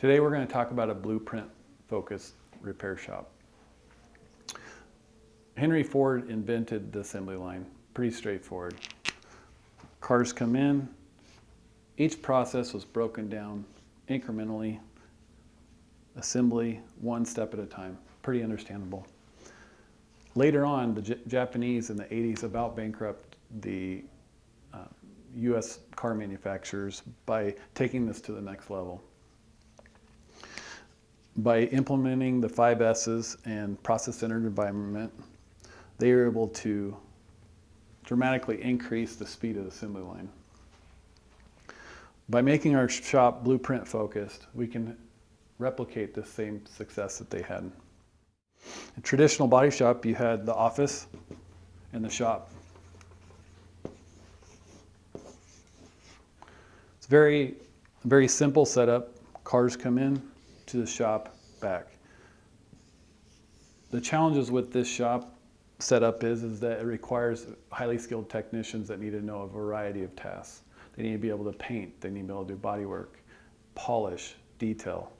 Today we're going to talk about a blueprint-focused repair shop. Henry Ford invented the assembly line. Pretty straightforward. Cars come in. Each process was broken down incrementally. Assembly, one step at a time. Pretty understandable. Later on, the Japanese in the 80s about bankrupt the U.S. car manufacturers by taking this to the next level. By implementing the 5 S's and process-centered environment, they were able to dramatically increase the speed of the assembly line. By making our shop blueprint-focused, we can replicate the same success that they had. In a traditional body shop, you had the office and the shop. It's very simple setup. Cars come in to the shop, back. The challenges with this shop setup is that it requires highly skilled technicians that need to know a variety of tasks. They need to be able to paint, they need to be able to do body work, polish, detail.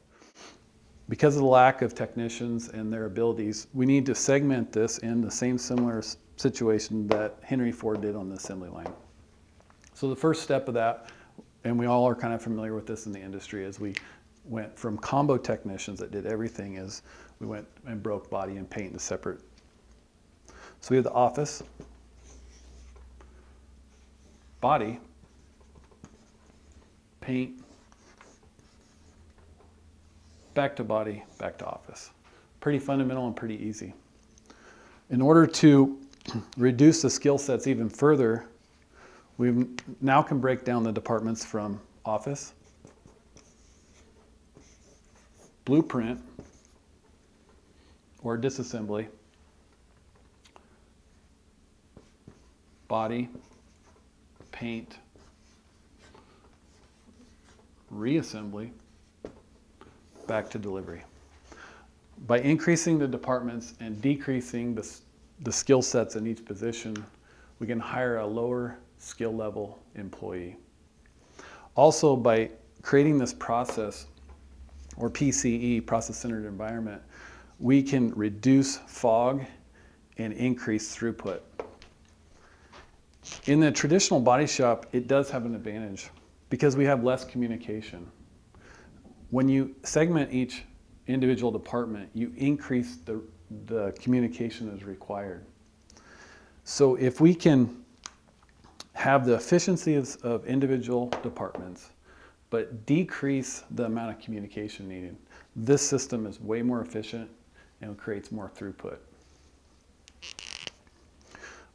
Because of the lack of technicians and their abilities, we need to segment this in the same similar situation that Henry Ford did on the assembly line. So the first step of that, and we all are kind of familiar with this in the industry, is we went from combo technicians that did everything, is we went and broke body and paint into separate. So we have the office, body, paint, back to body, back to office. Pretty fundamental and pretty easy. In order to reduce the skill sets even further, we now can break down the departments from office, blueprint, or disassembly, body, paint, reassembly, back to delivery. By increasing the departments and decreasing the skill sets in each position, we can hire a lower skill level employee. Also, by creating this process, or PCE, process-centered environment, we can reduce fog and increase throughput. In the traditional body shop, it does have an advantage because we have less communication. When you segment each individual department, you increase the communication as required. So if we can have the efficiencies of individual departments, but decrease the amount of communication needed, this system is way more efficient and creates more throughput.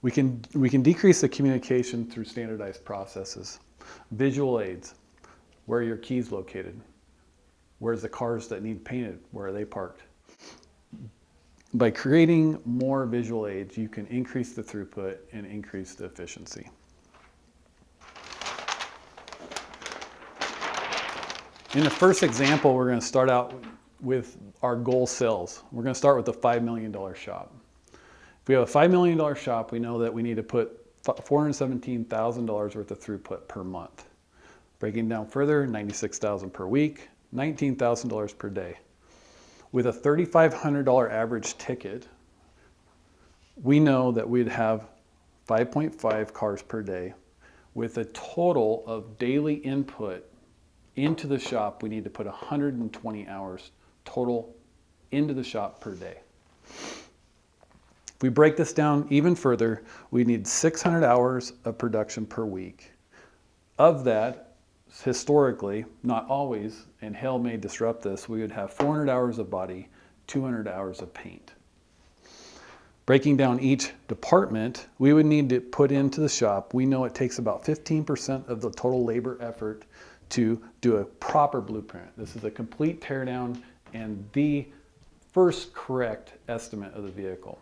We can decrease the communication through standardized processes. Visual aids, where are your keys located? Where's the cars that need painted? Where are they parked? By creating more visual aids, you can increase the throughput and increase the efficiency. In the first example, we're going to start out with our goal sales. We're going to start with a $5 million shop. If we have a $5 million shop, we know that we need to put $417,000 worth of throughput per month. Breaking down further, $96,000 per week, $19,000 per day. With a $3,500 average ticket, we know that we'd have 5.5 cars per day. With a total of daily input into the shop, we need to put 120 hours total into the shop per day. If we break this down even further, we need 600 hours of production per week. Of that, historically, not always, and hell may disrupt this, we would have 400 hours of body, 200 hours of paint. Breaking down each department, we would need to put into the shop, we know it takes about 15% of the total labor effort to do a proper blueprint. This is a complete teardown and the first correct estimate of the vehicle.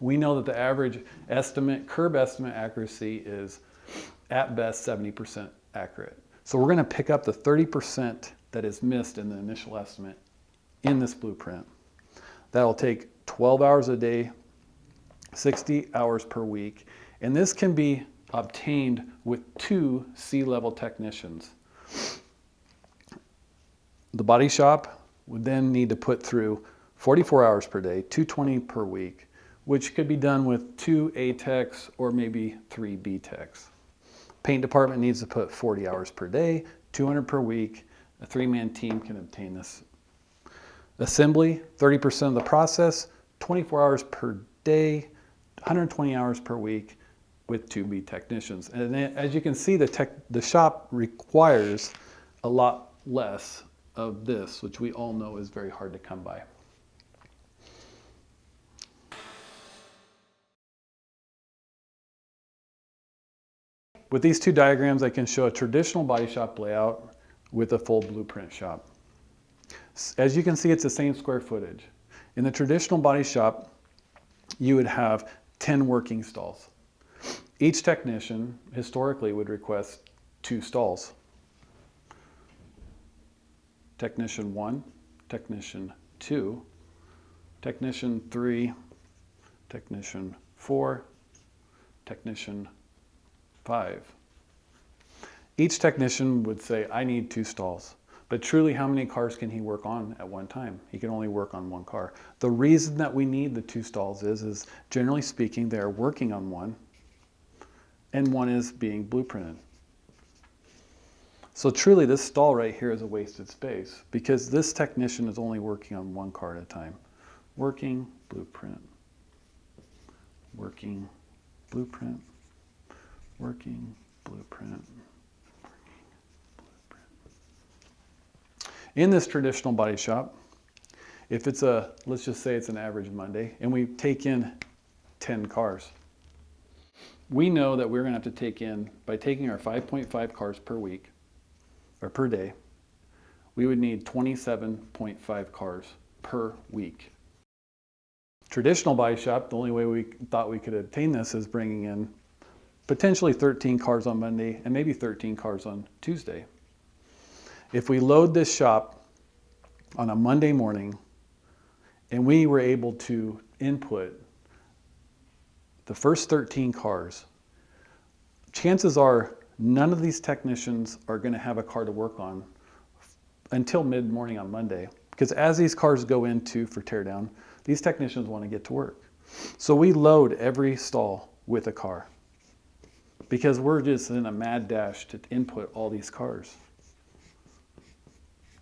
We know that the average estimate, curb estimate accuracy is at best 70% accurate. So we're going to pick up the 30% that is missed in the initial estimate in this blueprint. That'll take 12 hours a day, 60 hours per week, and this can be obtained with 2 C-level technicians. The body shop would then need to put through 44 hours per day, 220 per week, which could be done with 2 A techs or maybe 3 B techs. Paint department needs to put 40 hours per day, 200 per week. A 3-man team can obtain this. Assembly, 30% of the process, 24 hours per day, 120 hours per week with 2 B technicians. And then, as you can see, the shop requires a lot less of this, which we all know is very hard to come by. With these two diagrams, I can show a traditional body shop layout with a full blueprint shop. As you can see, it's the same square footage. In the traditional body shop, you would have 10 working stalls. Each technician historically would request 2 stalls. Technician 1, Technician 2, Technician 3, Technician 4, Technician 5. Each technician would say, I need 2 stalls. But truly, how many cars can he work on at one time? He can only work on 1 car. The reason that we need the 2 stalls is generally speaking, they're working on one, and one is being blueprinted. So truly, this stall right here is a wasted space because this technician is only working on 1 car at a time. Working, blueprint, working, blueprint, working, blueprint. In this traditional body shop, if it's let's just say it's an average Monday, and we take in 10 cars, we know that we're going to have to take in, by taking our 5.5 cars per week, or per day, we would need 27.5 cars per week. Traditional body shop, the only way we thought we could obtain this is bringing in potentially 13 cars on Monday and maybe 13 cars on Tuesday. If we load this shop on a Monday morning and we were able to input the first 13 cars, chances are none of these technicians are going to have a car to work on until mid-morning on Monday. Because as these cars go into for teardown, these technicians want to get to work. So we load every stall with a car because we're just in a mad dash to input all these cars.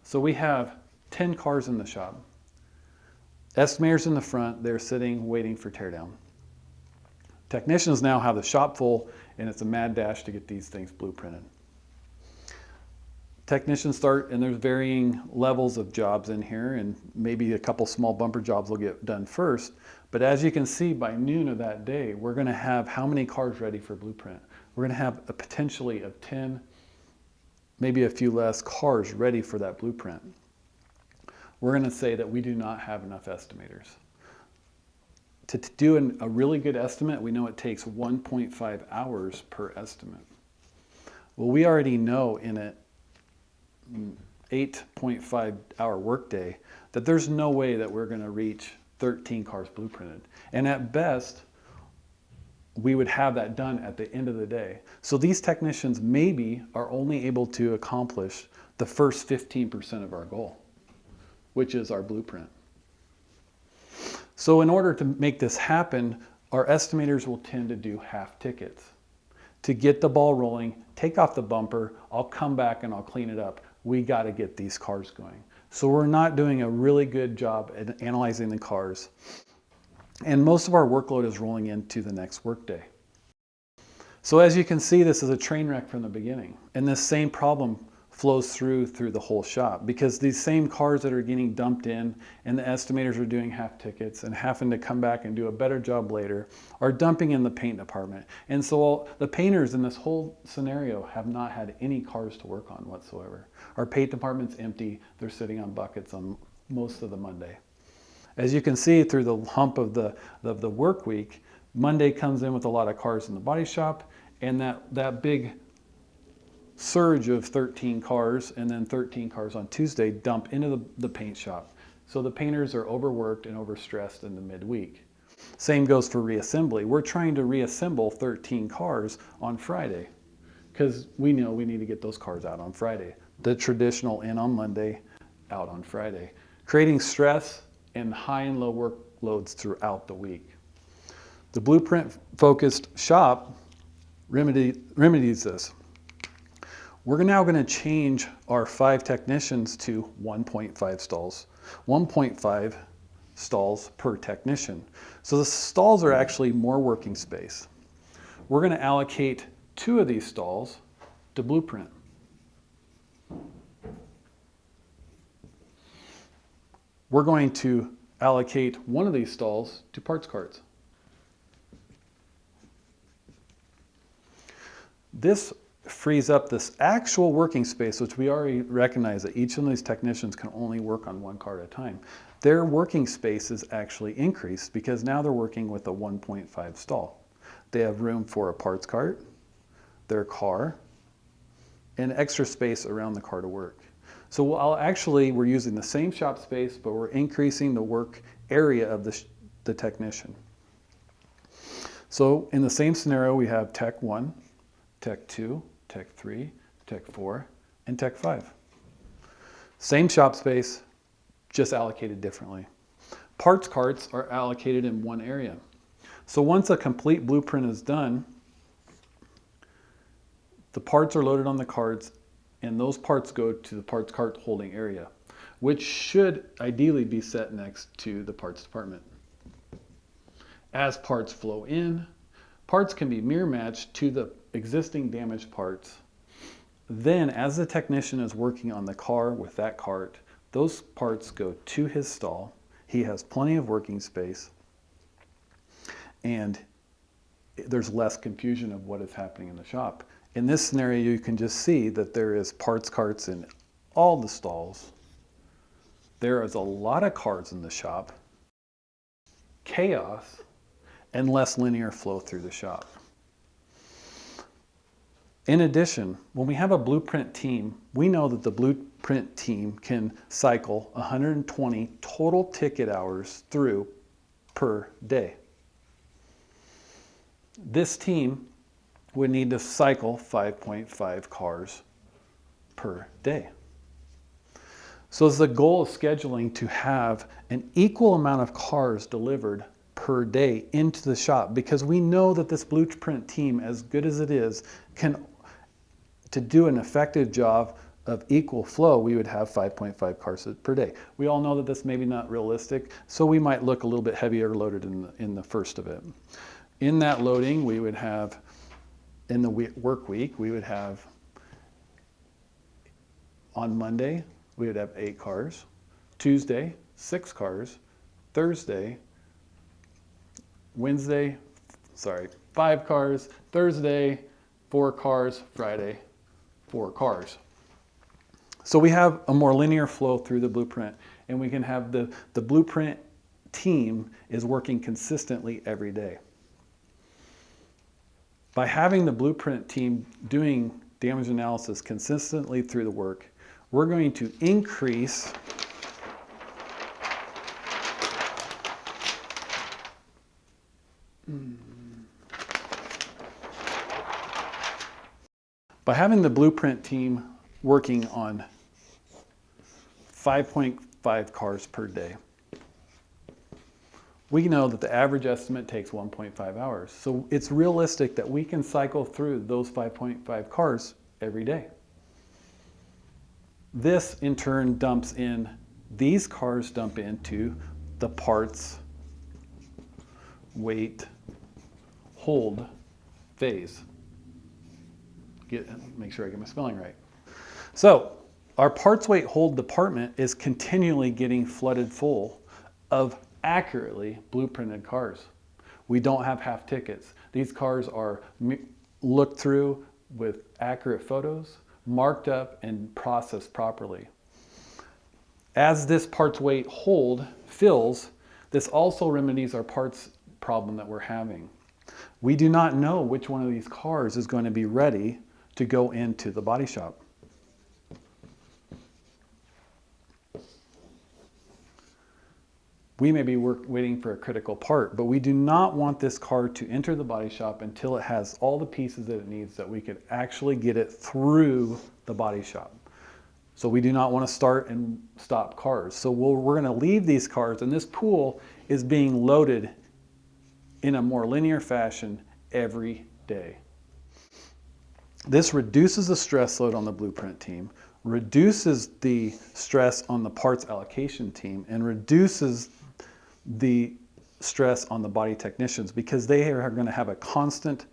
So we have 10 cars in the shop. Estimators in the front, they're sitting waiting for teardown. Technicians now have the shop full and it's a mad dash to get these things blueprinted. Technicians start, and there's varying levels of jobs in here, and maybe a couple small bumper jobs will get done first. But as you can see, by noon of that day, we're going to have how many cars ready for blueprint? We're going to have a potentially of 10, maybe a few less cars ready for that blueprint. We're going to say that we do not have enough estimators. To do a really good estimate, we know it takes 1.5 hours per estimate. Well, we already know in an 8.5 hour workday that there's no way that we're going to reach 13 cars blueprinted. And at best, we would have that done at the end of the day. So these technicians maybe are only able to accomplish the first 15% of our goal, which is our blueprint. So in order to make this happen, our estimators will tend to do half tickets. To get the ball rolling, take off the bumper, I'll come back and I'll clean it up. We got to get these cars going. So we're not doing a really good job at analyzing the cars. And most of our workload is rolling into the next workday. So as you can see, this is a train wreck from the beginning. And this same problem flows through the whole shop because these same cars that are getting dumped in and the estimators are doing half tickets and having to come back and do a better job later are dumping in the paint department. And so the painters in this whole scenario have not had any cars to work on whatsoever. Our paint department's empty. They're sitting on buckets on most of the Monday. As you can see through the hump of the work week, Monday comes in with a lot of cars in the body shop, and that big surge of 13 cars and then 13 cars on Tuesday dump into the paint shop. So the painters are overworked and overstressed in the midweek. Same goes for reassembly. We're trying to reassemble 13 cars on Friday because we know we need to get those cars out on Friday. The traditional in on Monday, out on Friday, creating stress and high and low workloads throughout the week. The blueprint-focused shop remedies this. We're now going to change our 5 technicians to 1.5 stalls. 1.5 stalls per technician. So the stalls are actually more working space. We're going to allocate 2 of these stalls to blueprint. We're going to allocate 1 of these stalls to parts carts. This frees up this actual working space, which we already recognize that each of these technicians can only work on 1 cart at a time. Their working space is actually increased because now they're working with a 1.5 stall. They have room for a parts cart, their car, and extra space around the car to work. So we're using the same shop space, but we're increasing the work area of the technician. So in the same scenario, we have Tech 1, Tech 2, Tech 3, Tech 4, and Tech 5. Same shop space, just allocated differently. Parts carts are allocated in one area. So once a complete blueprint is done, the parts are loaded on the carts, and those parts go to the parts cart holding area, which should ideally be set next to the parts department. As parts flow in, parts can be mirror matched to the existing damaged parts. Then, as the technician is working on the car with that cart, those parts go to his stall. He has plenty of working space, and there's less confusion of what is happening in the shop. In this scenario, you can just see that there is parts carts in all the stalls. There is a lot of cars in the shop, chaos, and less linear flow through the shop. In addition, when we have a blueprint team, we know that the blueprint team can cycle 120 total ticket hours through per day. This team would need to cycle 5.5 cars per day. So it's the goal of scheduling to have an equal amount of cars delivered per day into the shop, because we know that this blueprint team, as good as it is, to do an effective job of equal flow, we would have 5.5 cars per day. We all know that this may be not realistic, so we might look a little bit heavier loaded in the first of it. In that loading, we would have, in the work week, we would have, on Monday, we would have 8 cars, Tuesday, 6 cars, Thursday, 5 cars, Thursday, 4 cars, Friday, 4 cars. So we have a more linear flow through the blueprint, and we can have the blueprint team is working consistently every day. By having the blueprint team doing damage analysis consistently through the work, we're going to increase by having the blueprint team working on 5.5 cars per day, we know that the average estimate takes 1.5 hours. So it's realistic that we can cycle through those 5.5 cars every day. This in turn these cars dump into the parts, weight, hold phase. Make sure I get my spelling right. So our parts, weight, hold department is continually getting flooded full of accurately blueprinted cars. We don't have half tickets. These cars are looked through with accurate photos, marked up, and processed properly. As this parts, weight, hold fills, this also remedies our parts problem that we're having. We do not know which one of these cars is going to be ready to go into the body shop. We may be waiting for a critical part, but we do not want this car to enter the body shop until it has all the pieces that it needs, that we could actually get it through the body shop. So we do not want to start and stop cars. So we're going to leave these cars, and this pool is being loaded in a more linear fashion every day. This reduces the stress load on the blueprint team, reduces the stress on the parts allocation team, and reduces the stress on the body technicians because they are going to have a constant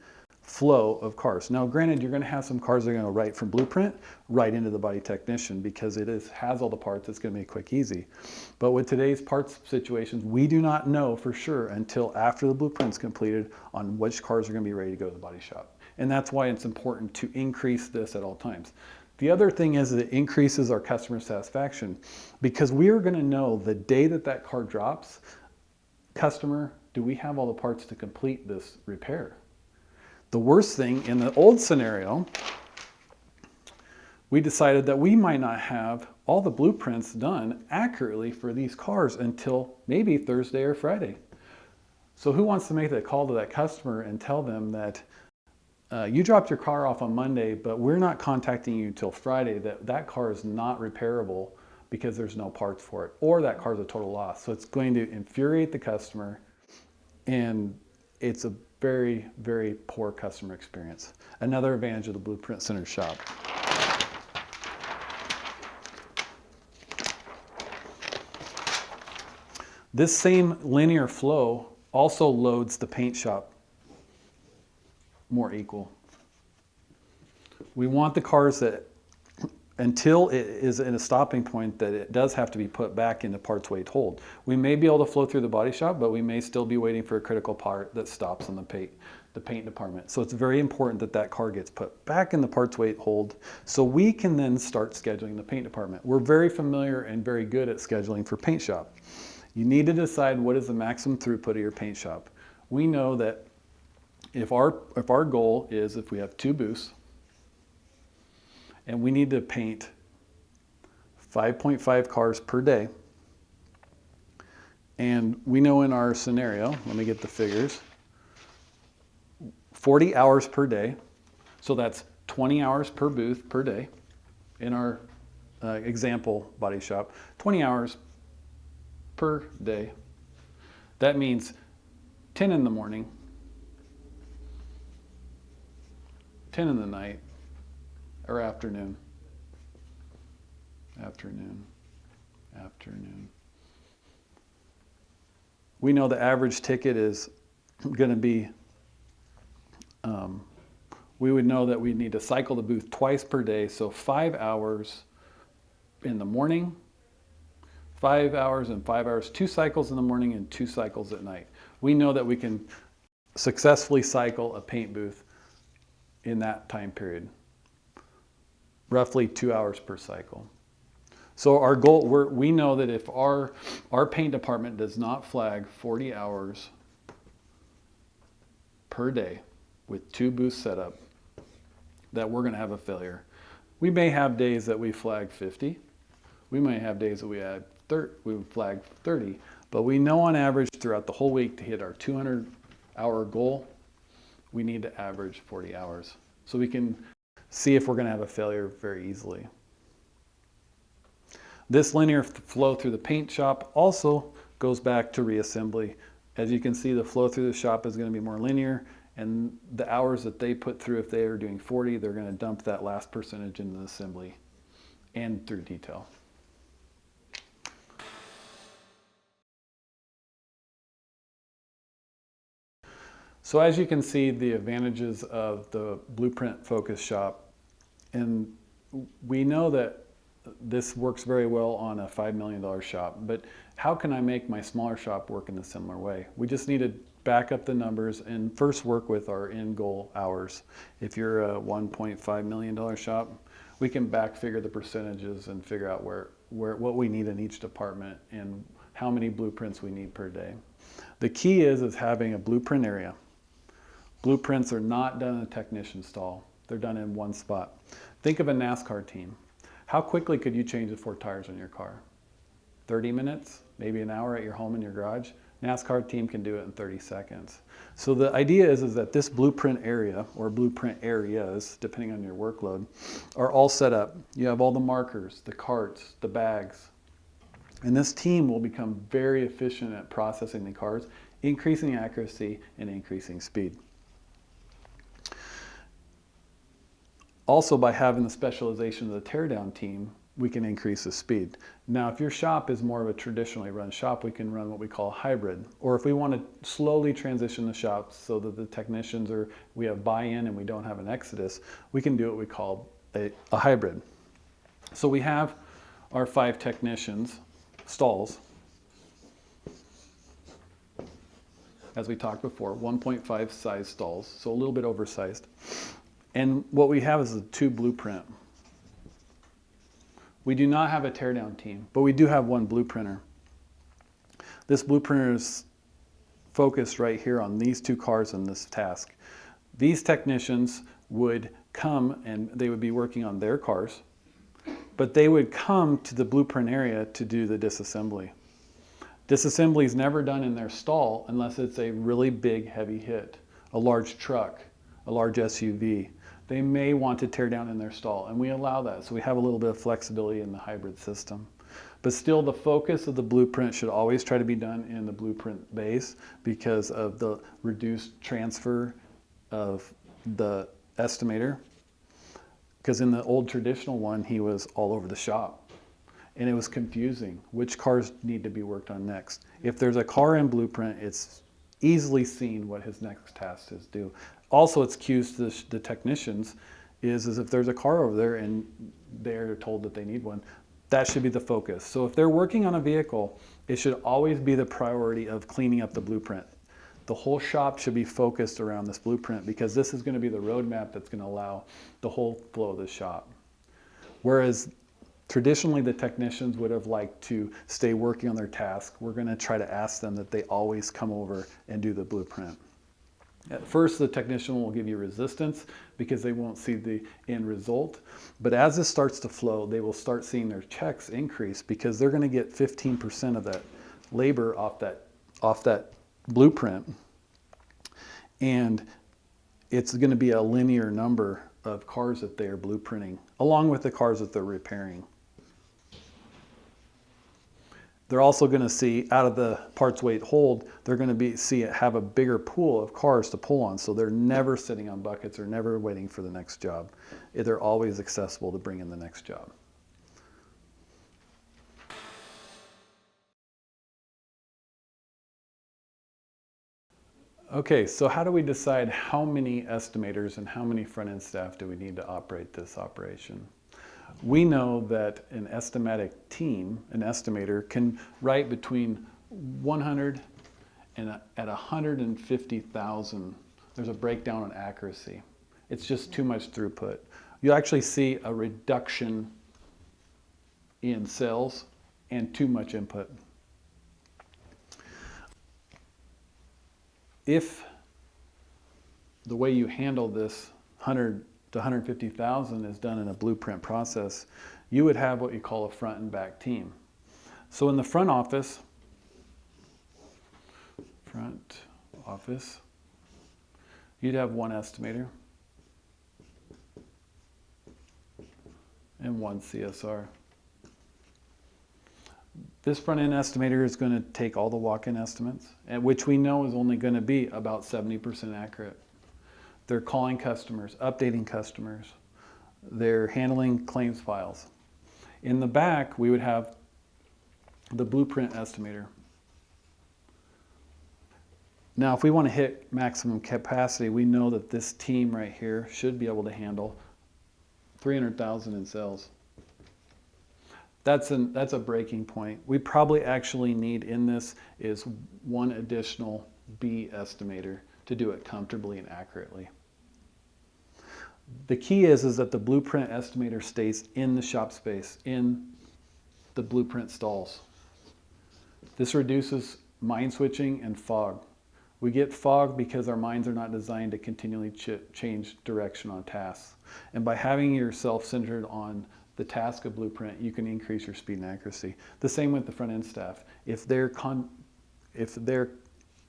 flow of cars. Now, granted, you're going to have some cars that are going to right from blueprint right into the body technician because has all the parts. It's going to be quick, easy. But with today's parts situations, we do not know for sure until after the blueprint's completed on which cars are going to be ready to go to the body shop. And that's why it's important to increase this at all times. The other thing is that it increases our customer satisfaction because we are going to know the day that that car drops, customer, do we have all the parts to complete this repair? The worst thing in the old scenario, we decided that we might not have all the blueprints done accurately for these cars until maybe Thursday or Friday. So who wants to make that call to that customer and tell them that you dropped your car off on Monday, but we're not contacting you till Friday, that car is not repairable because there's no parts for it, or that car is a total loss. So it's going to infuriate the customer, and it's a very, very poor customer experience. Another advantage of the Blueprint Center shop. This same linear flow also loads the paint shop more equal. We want the cars that, until it is in a stopping point, that it does have to be put back into parts wait hold. We may be able to flow through the body shop, but we may still be waiting for a critical part that stops in the paint department. So it's very important that that car gets put back in the parts wait hold so we can then start scheduling the paint department. We're very familiar and very good at scheduling for paint shop. You need to decide what is the maximum throughput of your paint shop. We know that if our goal is, if we have 2 booths and we need to paint 5.5 cars per day, and we know in our scenario, let me get the figures, 40 hours per day, so that's 20 hours per booth per day in our example body shop, 20 hours per day. That means 10 in the morning, 10 in the night, or afternoon. We know the average ticket is going to be, we would know that we need to cycle the booth twice per day, so 5 hours in the morning, 5 hours and 5 hours, 2 cycles in the morning and 2 cycles at night. We know that we can successfully cycle a paint booth in that time period, roughly 2 hours per cycle. So our goal, we know that if our paint department does not flag 40 hours per day with 2 booths set up, that we're going to have a failure. We may have days that we flag 50. We may have days that we flag 30. But we know on average throughout the whole week to hit our 200-hour goal, we need to average 40 hours. So we can see if we're going to have a failure very easily. This linear flow through the paint shop also goes back to reassembly. As you can see, the flow through the shop is going to be more linear, and the hours that they put through, if they are doing 40, they're going to dump that last percentage into the assembly and through detail. So as you can see, the advantages of the blueprint focused shop, and we know that this works very well on a $5 million shop, but how can I make my smaller shop work in a similar way? We just need to back up the numbers and first work with our end goal hours. If you're a $1.5 million shop, we can back figure the percentages and figure out what we need in each department and how many blueprints we need per day. The key is having a blueprint area. Blueprints are not done in a technician stall. They're done in one spot. Think of a NASCAR team. How quickly could you change the 4 tires on your car? 30 minutes, maybe an hour at your home in your garage. NASCAR team can do it in 30 seconds. So the idea is that this blueprint area, or blueprint areas, depending on your workload, are all set up. You have all the markers, the carts, the bags. And this team will become very efficient at processing the cars, increasing accuracy and increasing speed. Also, by having the specialization of the teardown team, we can increase the speed. Now, if your shop is more of a traditionally run shop, we can run what we call hybrid. Or if we want to slowly transition the shops so that the technicians we have buy-in and we don't have an exodus, we can do what we call a hybrid. So we have our 5 technicians, stalls, as we talked before, 1.5 size stalls, so a little bit oversized. And what we have is a 2 blueprint. We do not have a teardown team, but we do have 1 blueprinter. This blueprinter is focused right here on these 2 cars in this task. These technicians would come and they would be working on their cars, but they would come to the blueprint area to do the disassembly. Disassembly is never done in their stall unless it's a really big heavy hit, a large truck, a large SUV. They may want to tear down in their stall, and we allow that. So we have a little bit of flexibility in the hybrid system. But still, the focus of the blueprint should always try to be done in the blueprint base because of the reduced transfer of the estimator. Because in the old traditional one, he was all over the shop. And it was confusing which cars need to be worked on next. If there's a car in blueprint, it's easily seen what his next task is due. Also, it's cues to the technicians is if there's a car over there and they're told that they need one, that should be the focus. So if they're working on a vehicle, it should always be the priority of cleaning up the blueprint. The whole shop should be focused around this blueprint because this is going to be the roadmap that's going to allow the whole flow of the shop. Whereas traditionally the technicians would have liked to stay working on their task, we're going to try to ask them that they always come over and do the blueprint. At first, the technician will give you resistance because they won't see the end result. But as this starts to flow, they will start seeing their checks increase because they're going to get 15% of that labor off that blueprint. And it's going to be a linear number of cars that they are blueprinting, along with the cars that they're repairing. They're also going to see out of the parts weight hold, they're going to have a bigger pool of cars to pull on. So they're never sitting on buckets or never waiting for the next job. They're always accessible to bring in the next job. Okay, so how do we decide how many estimators and how many front-end staff do we need to operate this operation? We know that an estimatic team, an estimator, can write between 100 and at 150,000. There's a breakdown on accuracy. It's just too much throughput. You actually see a reduction in cells and too much input. If the way you handle this 100 to 150,000 is done in a blueprint process, you would have what you call a front and back team. So in the front office, you'd have 1 estimator and 1 CSR. This front-end estimator is going to take all the walk-in estimates, which we know is only going to be about 70% accurate. They're calling customers, updating customers. They're handling claims files. In the back, we would have the blueprint estimator. Now, if we want to hit maximum capacity, we know that this team right here should be able to handle 300,000 in sales. That's a breaking point. We probably actually need in this is 1 additional B estimator to do it comfortably and accurately. The key is that the blueprint estimator stays in the shop space, in the blueprint stalls. This reduces mind switching and fog. We get fog because our minds are not designed to continually change direction on tasks. And by having yourself centered on the task of blueprint, you can increase your speed and accuracy. The same with the front end staff. If they're if their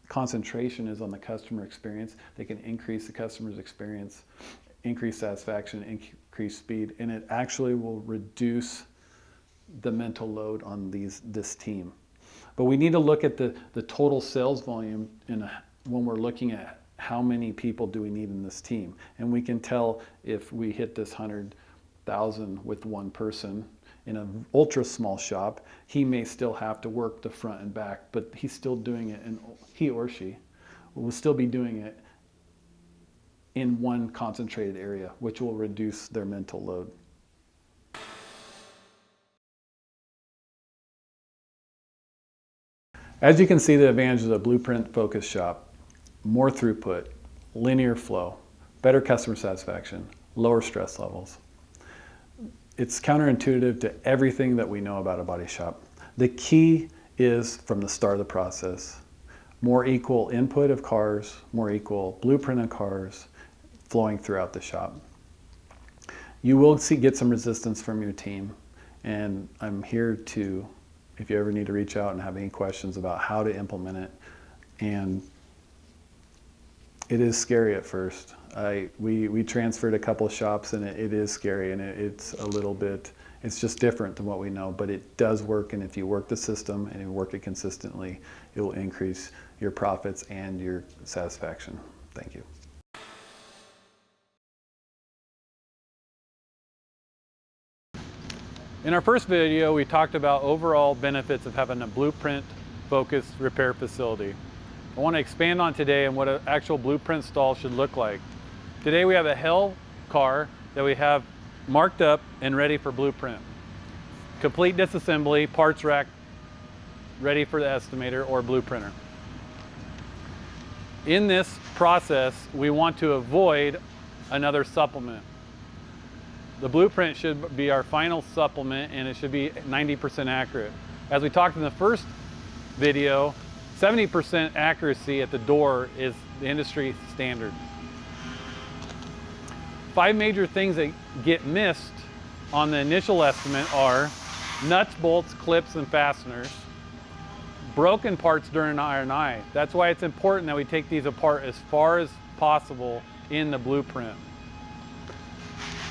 concentration is on the customer experience, they can increase the customer's experience, increase satisfaction, increase speed, and it actually will reduce the mental load on this team. But we need to look at the total sales volume when we're looking at how many people do we need in this team. And we can tell if we hit this 100,000 with one person in an ultra small shop, he may still have to work the front and back, but he's still doing it, and he or she will still be doing it in one concentrated area, which will reduce their mental load. As you can see, the advantages of a blueprint-focused shop: more throughput, linear flow, better customer satisfaction, lower stress levels. It's counterintuitive to everything that we know about a body shop. The key is from the start of the process: more equal input of cars, more equal blueprint of cars flowing throughout the shop. You will get some resistance from your team, and I'm here to, if you ever need to reach out and have any questions about how to implement it. And it is scary at first. We transferred a couple of shops, and it is scary, and it's a little bit, it's just different than what we know, but it does work. And if you work the system and you work it consistently, it will increase your profits and your satisfaction. Thank you. In our first video, we talked about overall benefits of having a blueprint-focused repair facility. I want to expand on today and what an actual blueprint stall should look like. Today we have a Hell car that we have marked up and ready for blueprint. Complete disassembly, parts rack ready for the estimator or blueprinter. In this process, we want to avoid another supplement. The blueprint should be our final supplement, and it should be 90% accurate. As we talked in the first video, 70% accuracy at the door is the industry standard. 5 major things that get missed on the initial estimate are nuts, bolts, clips, and fasteners, broken parts during R&I. That's why it's important that we take these apart as far as possible in the blueprint.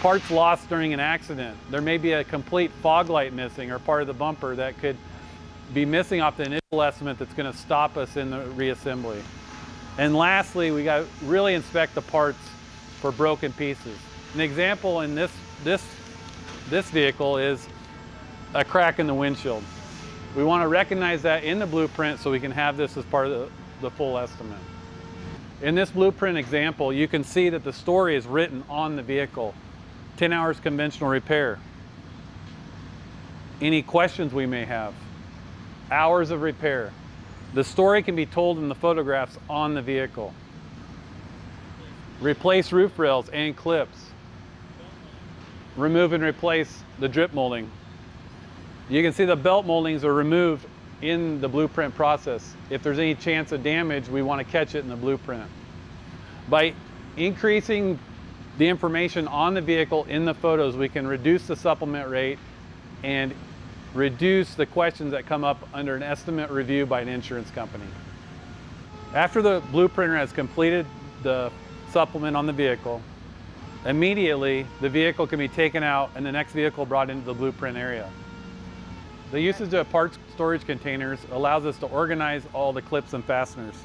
Parts lost during an accident. There may be a complete fog light missing or part of the bumper that could be missing off the initial estimate that's going to stop us in the reassembly. And lastly, we got to really inspect the parts for broken pieces. An example in this vehicle is a crack in the windshield. We want to recognize that in the blueprint so we can have this as part of the full estimate. In this blueprint example, you can see that the story is written on the vehicle. 10 hours conventional repair. Any questions we may have. Hours of repair. The story can be told in the photographs on the vehicle. Replace roof rails and clips. Remove and replace the drip molding. You can see the belt moldings are removed in the blueprint process. If there's any chance of damage, we want to catch it in the blueprint. By increasing the information on the vehicle in the photos, we can reduce the supplement rate and reduce the questions that come up under an estimate review by an insurance company. After the blueprinter has completed the supplement on the vehicle, immediately the vehicle can be taken out and the next vehicle brought into the blueprint area. The usage of parts storage containers allows us to organize all the clips and fasteners.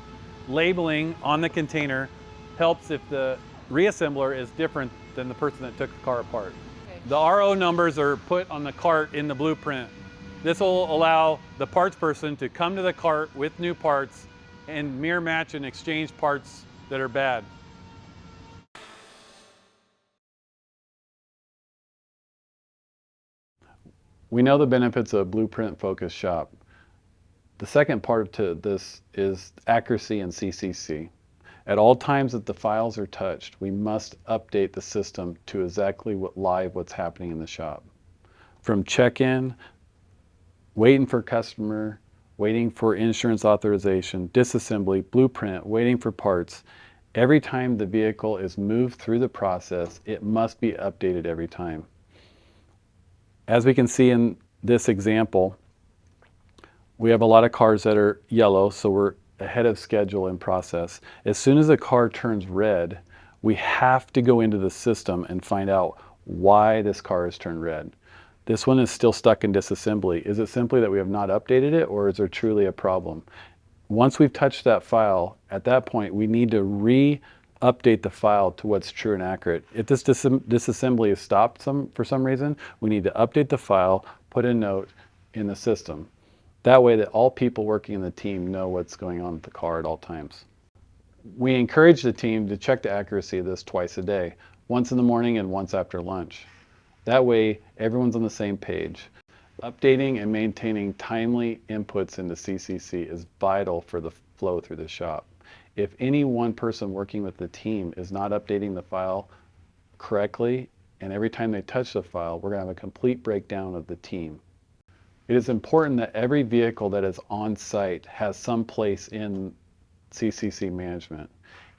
Labeling on the container helps if the reassembler is different than the person that took the car apart. Okay. The RO numbers are put on the cart in the blueprint. This will allow the parts person to come to the cart with new parts and mirror match and exchange parts that are bad. We know the benefits of a blueprint-focused shop. The second part to this is accuracy and CCC. At all times that the files are touched, we must update the system to exactly what's happening in the shop. From check-in, waiting for customer, waiting for insurance authorization, disassembly, blueprint, waiting for parts. Every time the vehicle is moved through the process, it must be updated every time. As we can see in this example, We have a lot of cars that are yellow, so we're ahead of schedule in process. As soon as a car turns red, we have to go into the system and find out why this car has turned red. This one is still stuck in disassembly. Is it simply that we have not updated it, or is there truly a problem? Once we've touched that file, at that point, we need to update the file to what's true and accurate. If this disassembly is stopped for some reason, we need to update the file, put a note in the system. That way that all people working in the team know what's going on with the car at all times. We encourage the team to check the accuracy of this twice a day, once in the morning and once after lunch. That way everyone's on the same page. Updating and maintaining timely inputs into CCC is vital for the flow through the shop. If any one person working with the team is not updating the file correctly, and every time they touch the file, we're going to have a complete breakdown of the team. It is important that every vehicle that is on site has some place in CCC management.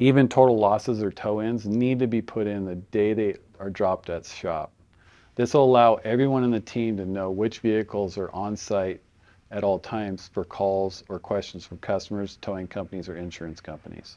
Even total losses or tow-ins need to be put in the day they are dropped at shop. This will allow everyone in the team to know which vehicles are on site at all times for calls or questions from customers, towing companies, or insurance companies.